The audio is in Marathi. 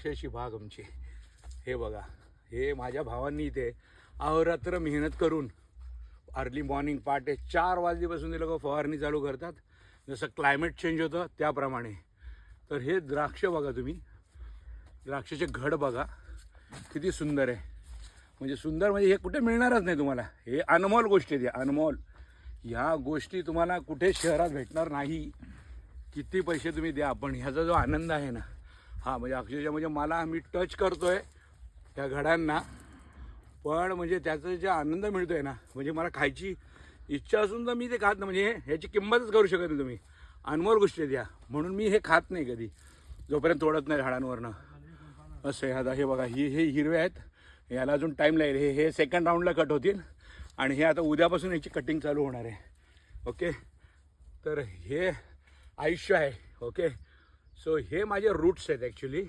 द्राक्षाची बाग आमची. हे बघा, हे माझ्या भावांनी इथे अहोरात्र मेहनत करून अर्ली मॉर्निंग पहाटे 4 वाजल्यापासून ते लोक फवारणी चालू करतात, जसं क्लायमेट चेंज होतं त्याप्रमाणे. तर हे द्राक्ष बघा तुम्ही, द्राक्षाचे घड बघा किती सुंदर आहे. म्हणजे सुंदर म्हणजे हे कुठे मिळणारच नाही तुम्हाला. हे अनमोल गोष्टी आहेत, अनमोल. ह्या गोष्टी तुम्हाला कुठे शहरात भेटणार नाही. किती पैसे तुम्ही द्या, पण ह्याचा जो आनंद आहे ना, हा म्हणजे अक्षरशः म्हणजे मला मी टच करतोय त्या घडांना, पण म्हणजे त्याचा जे आनंद मिळतोय ना, म्हणजे मला खायची इच्छा असून तर मी ते खात नाही. म्हणजे ह्याची किंमतच करू शकत नाही तुम्ही. अनमोल गोष्टी आहेत ह्या, म्हणून मी हे खात नाही कधी, जोपर्यंत तोडत नाही झाडांवरनं. असं आहे. आता हे बघा, हे हिरवे आहेत, याला अजून टाईम लागेल. हे सेकंड राऊंडला कट होतील आणि हे आता उद्यापासून याची कटिंग चालू होणार आहे. ओके, तर हे आयुष्य आहे. ओके, सो हे माझे रूट्स आहेत ॲक्च्युली.